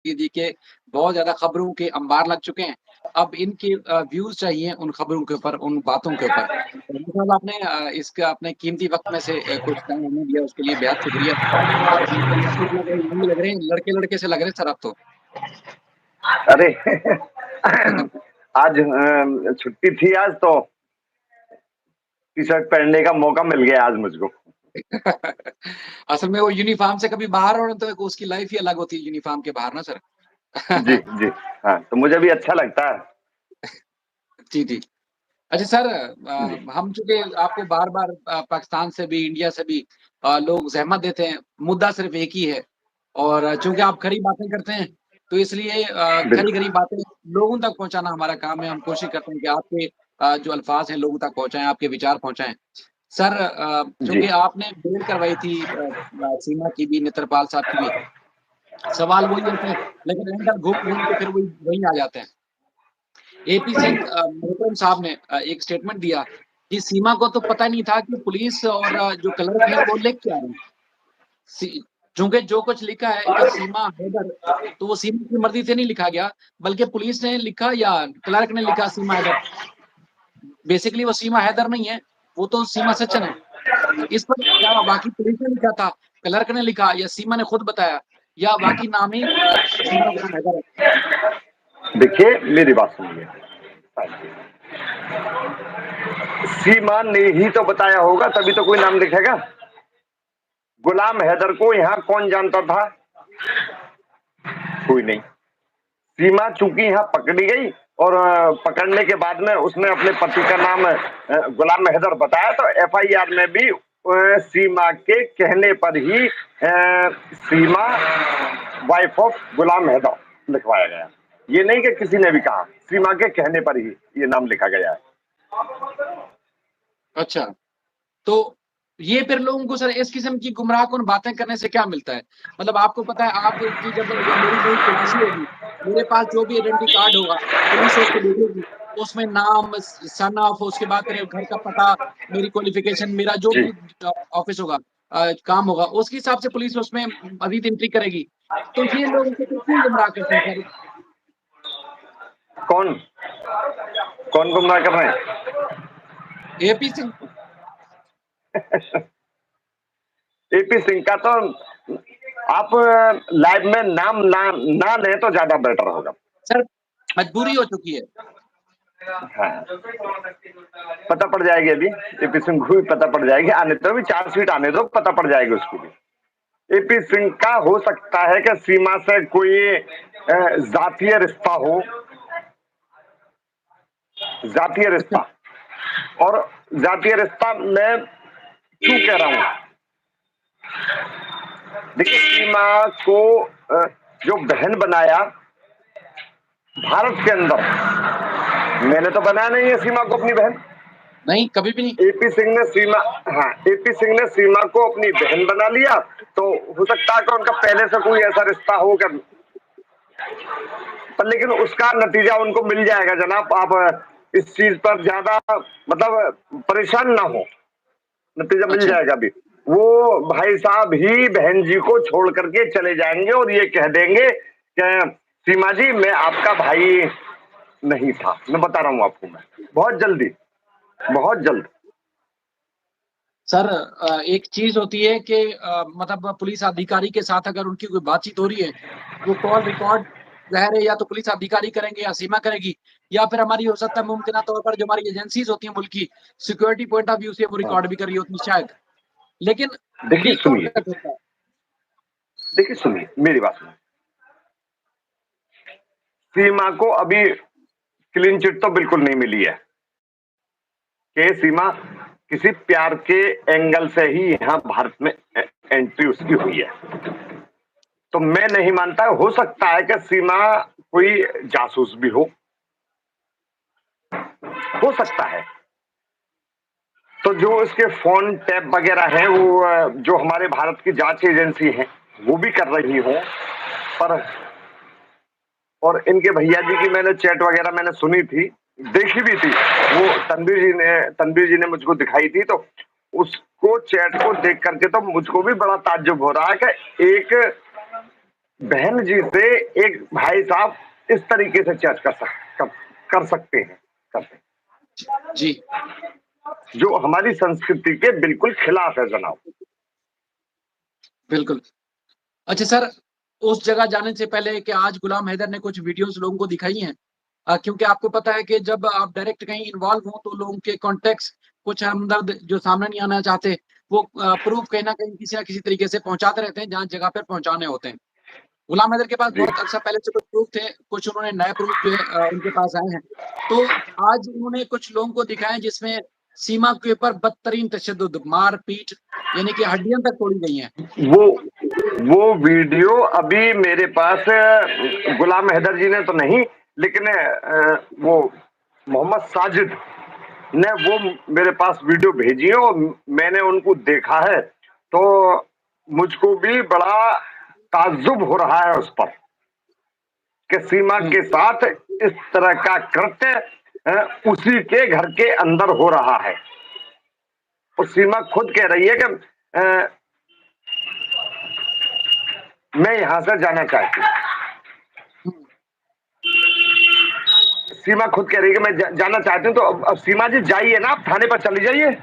सकती थी कि बहुत ज़्यादा खबरों के अंबार लग चुके हैं। अब इनके व्यूज़ चाहिए उन खबरों के ऊपर, उन बातों के ऊपर। तो मतलब आपने इसका अपने कीमती वक़्त में से कुछ टाइम हमें दिया उसके लिए बेहद शुक्रिया। और लग रहे हैं लड़के-लड़के से लग रहे हैं सर आप तो। अरे आज छुट्टी थी आज तो टी-शर्ट पहनने का मौका मिल गया आज मुझको। असल में वो यूनिफ़ॉर्म से कभी बाहर हो ना तो उसकी लाइफ़ ही अलग होती है यूनिफ़ॉर्म के बाहर ना सर। जी, जी। हाँ, तो मुझे भी अच्छा लगता है। जी, जी। अच्छा सर जी, हम चूँकि आपको बार-बार पाकिस्तान से भी, इंडिया से भी लोग ज़हमत देते हैं, मुद्दा सिर्फ़ एक ही है और चूँकि आप खरी बातें करते हैं, तो इसलिए बिल्कुल। खरी-खरी बातें लोगों तक पहुँचाना हमारा काम है। हम कोशिश करते हैं कि आपके जो अल्फ़ाज़ हैं लोगों तक पहुँचाएँ, आपके विचार पहुँचाएँ। सर जी, चूँकि आपने बेल करवाई थी सीमा की भी, नेत्रपाल साहब की भी, सवाल वही होते हैं, लेकिन एंड तक घूम-घूम के फिर वही वहीं आ जाते हैं। एपी सिंह मोहतरम साहब ने एक स्टेटमेंट दिया कि सीमा को तो पता नहीं था कि पुलिस और जो क्लर्क हैं वो लिख क्या रहे हैं। सी चूँकि जो कुछ लिखा है कि सीमा हैदर, तो वो सीमा की मर्ज़ी से नहीं लिखा गया, बल्कि पुलिस ने लिखा या क्लर्क ने लिखा सीमा हैदर। बेसिकली वो सीमा हैदर नहीं है, वो तो सीमा सज्जन है। तो इस पर क्या वाक़ई पुलिस ने लिखा था, क्लर्क ने लिखा या सीमा ने खुद बताया या वाक़ई नाम ही सीमा बनाम हैदर है? देखिए मेरी बात सुनिए। सीमा ने ही तो बताया होगा तभी तो कोई नाम लिखेगा। गुलाम हैदर को यहाँ कौन जानता था? कोई नहीं। सीमा चूंकि यहाँ पकड़ी गई और पकड़ने के बाद में उसने अपने पति का नाम गुलाम हैदर बताया तो एफआईआर में भी सीमा के कहने पर ही सीमा वाइफ ऑफ गुलाम हैदर लिखवाया गया। ये नहीं कि किसी ने भी कहा, सीमा के कहने पर ही ये नाम लिखा गया है। अच्छा। तो ये फिर लोगों को सर इस किस्म की गुमराहकुन बातें करने से क्या मिलता है? मतलब आपको पता है आपकी जब या मेरी कोई तलाशी होगी, मेरे पास जो भी आइडेंटिटी कार्ड होगा, पुलिस उसको देखेगी, उसमें नाम, सन ऑफ उसके बाद फिर घर का पता, मेरी क्वालिफ़िकेशन, मेरा जो जी। भी ऑफ़िस होगा काम होगा, उसके हिसाब से पुलिस उसमें मज़ीद एंट्री करेगी। तो ये लोग उनको फिर क्यों गुमराह करते हैं सर? कौन कौन गुमराह कर रहे हैं? एपी सिंह एपी सिंह का तो आप लाइव में नाम ना लें तो ज्यादा बेटर होगा। सर मजबूरी हो चुकी है। हाँ, पता पड़ जाएगी अभी। एपी सिंह को भी पता पड़ जाएगी, आने तो अभी चार्जशीट आने दो, पता पड़ जाएगी उसको भी। एपी सिंह का हो सकता है कि सीमा से कोई जातीय रिश्ता हो, जातीय अच्छा, रिश्ता। और जातीय रिश्ता मैं क्यों कह रहा हूं? देखिए सीमा को जो बहन बनाया भारत के अंदर, मैंने तो बनाया नहीं है सीमा को अपनी बहन। नहीं कभी भी नहीं। एपी सिंह ने सीमा हाँ एपी सिंह ने सीमा को अपनी बहन बना लिया तो हो सकता है कि उनका पहले से कोई ऐसा रिश्ता हो कर, पर लेकिन उसका नतीजा उनको मिल जाएगा जनाब। आप इस चीज पर ज्यादा मतलब परेशान ना हो, नतीजा मिल अच्छा, जाएगा अभी। वो भाई साहब ही बहन जी को छोड़ करके चले जाएंगे और ये कह देंगे कि सीमा जी मैं आपका भाई नहीं था। मैं बता रहा हूं आपको, मैं बहुत जल्दी, बहुत जल्द। सर एक चीज़ होती है कि मतलब पुलिस अधिकारी के साथ अगर उनकी कोई बातचीत हो रही है, वो कॉल रिकॉर्ड ज़ाहिर है या तो पुलिस अधिकारी करेंगे या सीमा करेगी या फिर हमारी हो सकता है मुमकिना तौर पर जो हमारी एजेंसीज़ होती हैं मुल्क की, सिक्योरिटी पॉइंट ऑफ व्यू से वो हाँ। रिकॉर्ड भी कर रही होती है शायद। लेकिन देखिए लीक कौन सुनिए, कर सकता है? देखिए सुनिए मेरी बात सुनिए। सीमा को अभी क्लीन चिट तो बिल्कुल नहीं मिली है कि सीमा किसी प्यार के एंगल से ही यहाँ भारत में एंट्री उसकी हुई है। तो मैं नहीं मानता, हो सकता है कि सीमा कोई जासूस भी हो सकता है। तो जो उसके फोन टैप वगैरह हैं वो जो हमारे भारत की जांच एजेंसी है वो भी कर रही हो। पर और इनके भैया जी की मैंने चैट वगैरह मैंने सुनी थी, देखी भी थी। वो तनवीर जी ने मुझको दिखाई थी। तो उसको चैट को देख करके तो मुझको भी बड़ा ताज्जुब हो रहा है कि एक बहन जी से एक भाई साहब इस तरीके से चर्च कर सकते हैं, जी, जो हमारी संस्कृति के बिल्कुल खिलाफ है जनाब। बिल्कुल। अच्छा सर, उस जगह जाने से पहले क्या आज गुलाम हैदर ने कुछ वीडियोज़ लोगों को दिखाई हैं? क्योंकि आपको पता है कि जब आप डायरेक्ट कहीं इन्वॉल्व हो तो लोगों के कॉन्टेक्ट्स कुछ हमदर्द जो सामने नहीं आना चाहते, वो प्रूफ़ कहीं न कहीं किसी न किसी तरीके से पहुँचाते रहते हैं, जहाँ जगह पे पहुँचाने होते हैं। गुलाम हैदर के पास जी बहुत अर्सा पहले से कुछ प्रूफ़ थे, कुछ उन्होंने नए प्रूफ़ जो है उनके पास आए हैं। तो आज उन्होंने कुछ लोगों को दिखाए जिसमें सीमा के ऊपर बदतरीन तशद्दुद, मार-पीट यानी कि हड्डियाँ तक तोड़ी गई हैं। वो वो वीडियो अभी मेरे पास गुलाम हैदर जी ने तो नहीं, लेकिन वो मोहम्मद साजिद ने वो मेरे पास वीडियो भेजी है और मैंने उनको देखा है, तो मुझको भी बड़ा ताज्जुब हो रहा है उस पर कि सीमा हुँ, के साथ इस तरह का कृत्य उसी के घर के अंदर हो रहा है। और सीमा खुद कह रही है कि मैं यहां से जाना चाहती हूँ। हुँ। सीमा खुद कह रही है कि मैं जाना चाहती हूँ, तो अब सीमा जी जाइए ना, आप थाने पर चली जाइए।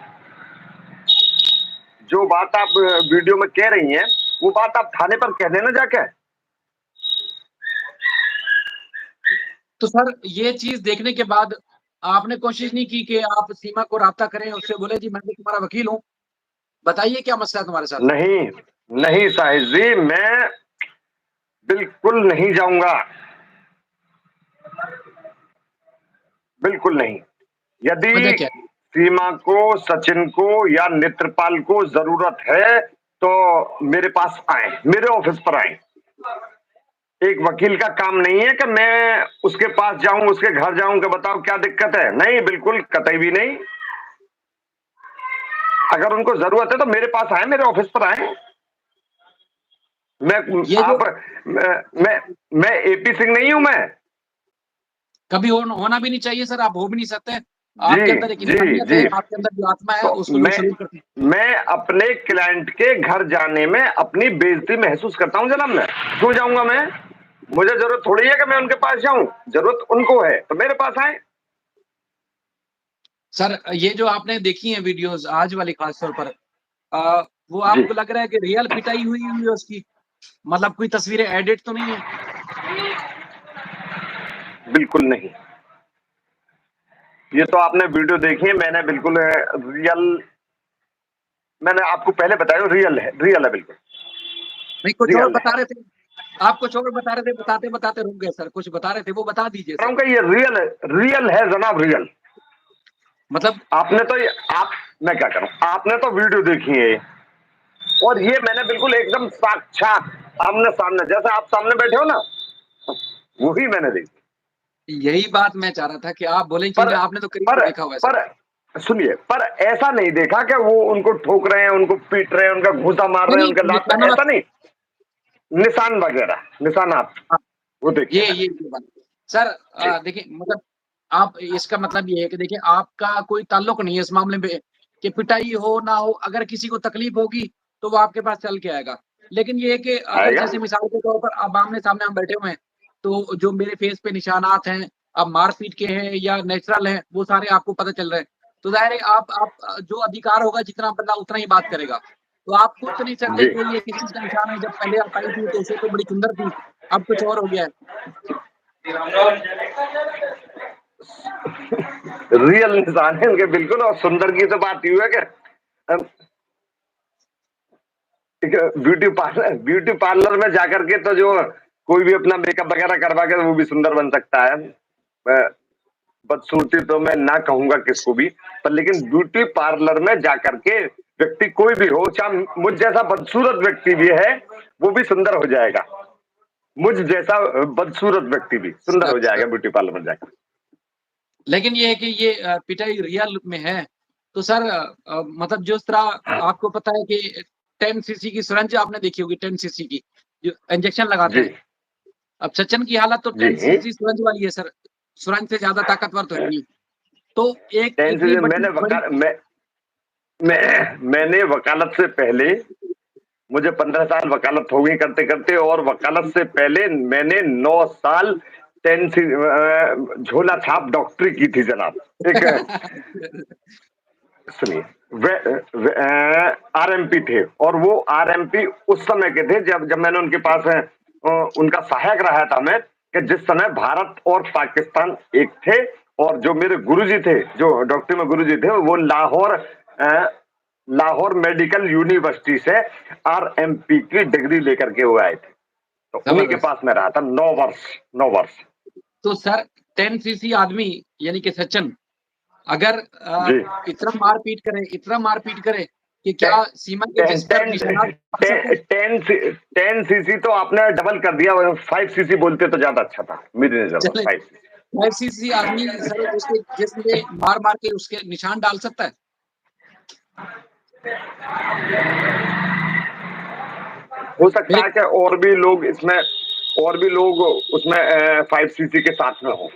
जो बात आप वीडियो में कह रही हैं, वो बात आप थाने पर कह देना जाके। तो सर ये चीज़ देखने के बाद आपने कोशिश नहीं की कि आप सीमा को राब्ता करें, उससे बोले जी मैं भी तुम्हारा वकील हूँ, बताइए क्या मसला है तुम्हारे साथ? नहीं, नहीं साहिब जी, मैं बिल्कुल नहीं जाऊंगा, बिल्कुल नहीं। वजह यदि क्या है? सीमा को, सचिन को या नेत्रपाल को जरूरत है तो मेरे पास आए, मेरे ऑफिस पर आए। एक वकील का काम नहीं है कि मैं उसके पास जाऊं, उसके घर जाऊं कि बताओ क्या दिक्कत है। नहीं, बिल्कुल कतई भी नहीं। अगर उनको जरूरत है तो मेरे पास आए, मेरे ऑफिस पर आए। मैं ये जो आप मैं एपी सिंह नहीं हूं मैं। कभी होना भी नहीं चाहिए सर, आप हो भी नहीं सकते। जी आपके अंदर एक जी इंसानियत है, जी। आपके अंदर जो आत्मा है तो उसको लोग सैल्यूट करते हैं। मैं अपने क्लाइंट के घर जाने में अपनी बेइज्जती महसूस करता हूं जनाब। मैं क्यों जाऊंगा? मैं मुझे जरूरत थोड़ी है कि मैं उनके पास जाऊं, जरूरत उनको है तो मेरे पास आए। सर ये जो आपने देखी हैं वीडियोज़ आज वाली खास तौर पर वो जी आपको लग रहा है कि रियल पिटाई हुई हुई है उसकी? मतलब कोई तस्वीरें एडिट तो नहीं है? बिल्कुल नहीं। ये तो आपने वीडियो देखी है, मैंने बिल्कुल रियल, मैंने आपको पहले बताया, रियल है बिल्कुल नहीं कुछ और रियल है। बता रहे थे। आप कुछ और बता रहे थे, बताते-बताते रुक गए सर, कुछ बता रहे थे वो बता दीजिए सर। ये रियल है जनाब, रियल। मतलब आपने तो ये आप मैं क्या करूं, आपने तो वीडियो देखी है और ये मैंने बिल्कुल एकदम साक्षात आमने सामने, जैसे आप सामने बैठे हो ना, वही मैंने देखी। यही बात मैं चाह रहा था कि आप बोलें पर क्योंकि आपने तो करीब पर से देखा हुआ है सर। पर सुनिए, पर ऐसा नहीं देखा कि वो उनको ठोक रहे हैं, उनको पीट रहे हैं, उनका घूसा मार नहीं, रहे हैं, नहीं उनका लात, निशानात ऐसा नहीं। निशान वगैरह, निशानात, हाँ, वो देखिए मैंने। ये बात। सर जी देखिए मतलब आप इसका मतलब ये है कि देखिए आपका कोई ताल्लुक नहीं है इस मामले में कि पिटाई हो ना हो, अगर किसी को तकलीफ होगी तो वो आपके पास चल के आएगा। लेकिन ये है कि अगर आएगा। जैसे मिसाल के तौर पर अब आमने-सामने हम बैठे हुए हैं, तो जो मेरे फेस पे निशानात हैं, अब मार-पीट के हैं या नेचुरल हैं, वो सारे आपको पता चल रहे हैं। तो ज़ाहिर है आप जो अधिकार होगा जितना बंदा उतना ही बात करेगा। तो आप सोच नहीं सकते जी कि ये किस चीज़ का निशान है, जब पहले आप आई थी तो उस वक़्त तो बड़ी सुंदर थी, अब कुछ और हो गया है। रियल निशान है उनके बिल्कुल। और सुंदर की तो बात यूं है कि ब्यूटी पार्लर में जाकर के तो जो कोई भी अपना मेकअप वगैरह करवा के वो भी सुंदर बन सकता है। बदसूरती तो मैं ना कहूंगा किसको भी, पर लेकिन ब्यूटी पार्लर में जाकर के व्यक्ति कोई भी हो, चाहे मुझ जैसा बदसूरत व्यक्ति भी है, वो भी सुंदर हो जाएगा। मुझ जैसा बदसूरत व्यक्ति भी सुंदर सर, हो सर। जाएगा ब्यूटी पार्लर में जाकर। लेकिन ये है कि ये पिटाई रियल में है, तो सर मतलब जिस तरह आपको पता है कि 10 सीसी की सिरिंज आपने देखी होगी 10 सीसी की, जो इंजेक्शन लगाते जी हैं। अब सचिन की हालत तो जी 10 सीसी सिरिंज वाली है सर, सिरिंज से ज़्यादा ताकतवर तो है नहीं। तो एक टेंथ इतनी से बड़ी बड़ी मैंने वकालत से पहले मुझे 15 साल वकालत हो गई करते करते, और वकालत से पहले मैंने 9 साल झोला छाप डॉक्टरी की थी जनाब। एक सुनिए, आरएमपी थे, और वो आरएमपी उस समय के थे जब मैंने उनके पास उनका सहायक रहा था मैं, कि जिस समय भारत और पाकिस्तान एक थे, और जो मेरे गुरुजी थे, जो डॉक्टरी में गुरुजी थे, वो लाहौर मेडिकल यूनिवर्सिटी से आरएमपी की डिग्री लेकर के वो आए थे, तो उन्हीं के पास में रहा था 9 वर्ष। तो सर 10 सीसी आदमी यानी कि सचिन अगर जी, इतना मारपीट करे कि क्या सीमा के जिस पर निशाना 10 सीसी तो आपने डबल कर दिया, 5 सीसी बोलते तो ज्यादा अच्छा था मेरी नजर में। चले 5 सीसी 5 सीसी आदमी सर उसके जिस्म पे मार के उसके निशान डाल सकता है। हो सकता है कि और भी लोग उसमें 5 सीसी के साथ में हो।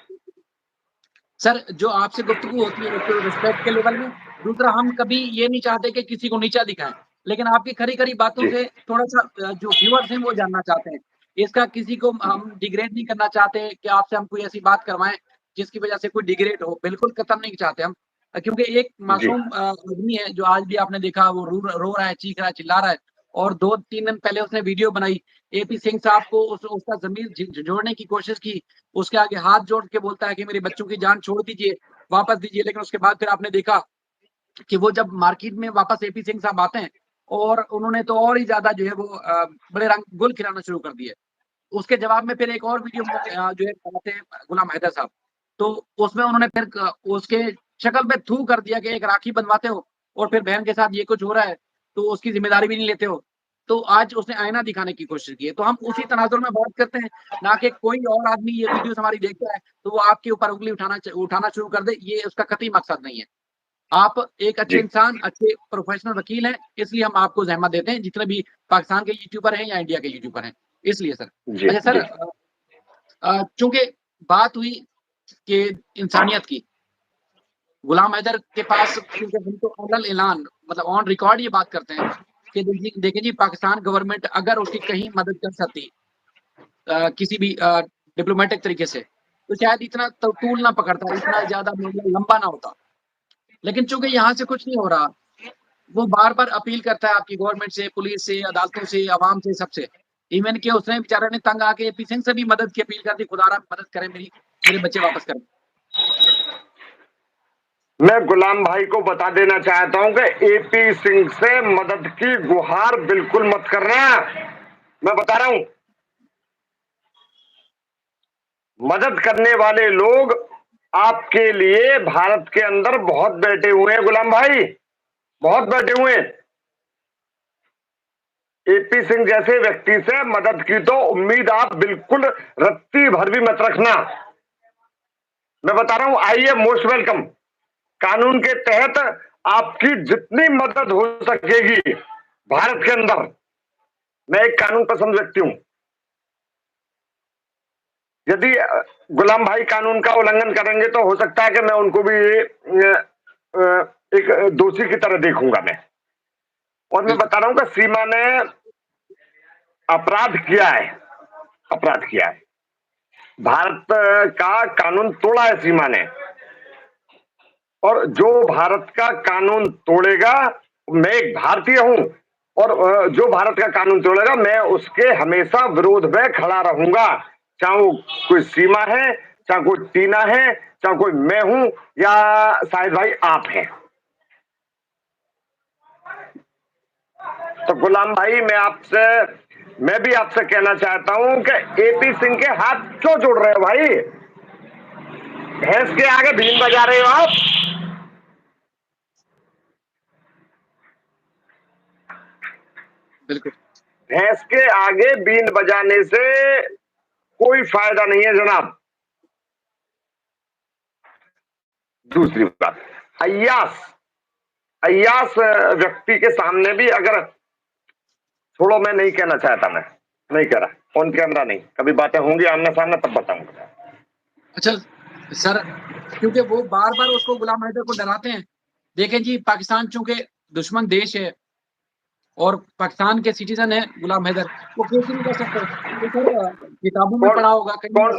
सर जो आपसे गुफ्तगू होती है एक तो रिस्पेक्ट के लेवल में, दूसरा हम कभी ये नहीं चाहते कि किसी को नीचा दिखाएं, लेकिन आपकी खरी बातों जी, से थोड़ा सा जो व्यूअर्स हैं वो जानना चाहते हैं। इसका किसी को हम डिग्रेड नहीं करना चाहते कि आपसे हम कोई ऐसी बात करवाएं जिसकी वजह से कोई डिग्रेड हो, बिल्कुल कतई नहीं चाहते हम, क्योंकि एक जी, मासूम आदमी है जो आज भी आपने देखा वो रो रहा है, चीख रहा है, चिल्ला रहा है, और 2-3 दिन पहले उसने वीडियो बनाई, एपी सिंह साहब को उसका जमीर जोड़ने की कोशिश की, उसके आगे हाथ जोड़ के बोलता है कि मेरे बच्चों की जान छोड़ दीजिए, वापस दीजिए, लेकिन उसके बाद फिर आपने देखा कि वो जब मार्केट में वापस एपी सिंह साहब आते हैं और उन्होंने तो और ही ज्यादा जो है वो बड़े रंग गुल खिलाना शुरू कर दिए। उसके जवाब में फिर एक और वीडियो जो है बनाते हैं गुलाम हैदर साहब, तो उसमें उन्होंने फिर उसके शक्ल पे थू कर दिया कि एक राखी बनवाते हो और फिर बहन के साथ ये कुछ हो रहा है तो उसकी जिम्मेदारी भी नहीं लेते हो। तो आज उसने आईना दिखाने की कोशिश की है, तो हम उसी तनाजुर में बात करते हैं, ना कि कोई और आदमी ये वीडियोस हमारी देखता है तो वो आपके ऊपर उंगली उठाना शुरू कर दे, ये उसका कतई मकसद नहीं है। आप एक अच्छे जी, इंसान, अच्छे प्रोफेशनल वकील हैं, इसलिए हम आपको ज़हमत देते हैं, जितने भी पाकिस्तान के यूट्यूबर हैं या इंडिया के यूट्यूबर हैं, इसलिए सर। जी, अच्छा सर, जी, चूँकि बात हुई कि इंसानियत की, गुलाम हैदर के पास क्योंकि हम तो अलल ऐलान मतलब ऑन रिकॉर्ड ये बात करते हैं कि देखिए जी पाकिस्तान गवर्नमेंट अगर उसकी कहीं मदद कर सकती किसी भी डिप्लोमेटिक तरीके से, तो शायद इतना तूल ना पकड़ता, इतना ज़्यादा मामला लंबा ना होता। लेकिन चूँकि यहाँ से कुछ नहीं हो रहा, वो बार-बार अपील करता है आपकी गवर्नमेंट से, पुलिस से, अदालतों से, अवाम से, सबसे। इवन कि उसने बेचारे ने तंग आके एपी सिंह से भी मदद की अपील कर दी, खुदारा मदद करें मेरे बच्चे वापस करें। मैं गुलाम भाई को बता देना चाहता हूं कि एपी सिंह से मदद की गुहार बिल्कुल मत करना। मैं बता रहा हूं, मदद करने वाले लोग आपके लिए भारत के अंदर बहुत बैठे हुए हैं गुलाम भाई, बहुत बैठे हुए हैं। एपी सिंह जैसे व्यक्ति से मदद की तो उम्मीद आप बिल्कुल रत्ती भर भी मत रखना। मैं बता रहा हूं, आई एम मोस्ट वेलकम। कानून के तहत आपकी जितनी मदद हो सकेगी भारत के अंदर, मैं एक कानून पसंद व्यक्ति हूं। यदि गुलाम भाई कानून का उल्लंघन करेंगे तो हो सकता है कि मैं उनको भी एक दोषी की तरह देखूंगा मैं। और मैं बिल्कुल, बता रहा हूं कि सीमा ने अपराध किया है, अपराध किया है। भारत का कानून तोड़ा है सीमा ने, और जो भारत का कानून तोड़ेगा, मैं एक भारतीय हूं, और जो भारत का कानून तोड़ेगा मैं उसके हमेशा विरोध में खड़ा रहूंगा, चाहे वो कोई सीमा है, चाहे कोई टीना है, चाहे कोई मैं हूं, या शायद भाई आप हैं। तो गुलाम भाई मैं भी आपसे कहना चाहता हूं कि एपी सिंह के हाथ क्यों जोड़ रहे हो भाई? भैंस के आगे बीन बजा रहे हो आप। बिल्कुल। भैंस के आगे बीन बजाने से कोई फायदा नहीं है जनाब। दूसरी बात, अय्यास अय्यास व्यक्ति के सामने भी अगर, छोड़ो, मैं नहीं कहना चाहता, मैं नहीं कह रहा, ऑन कैमरा नहीं, कभी बातें होंगी आमने सामने तब बताऊंगा। अच्छा सर, क्योंकि वो बार-बार उसको गुलाम हैदर को डराते हैं। देखें जी पाकिस्तान चूँकि दुश्मन देश है और पाकिस्तान के सिटीजन है गुलाम हैदर, वो केस नहीं कर सकते। तो सर किताबों में पढ़ा होगा कहीं कौन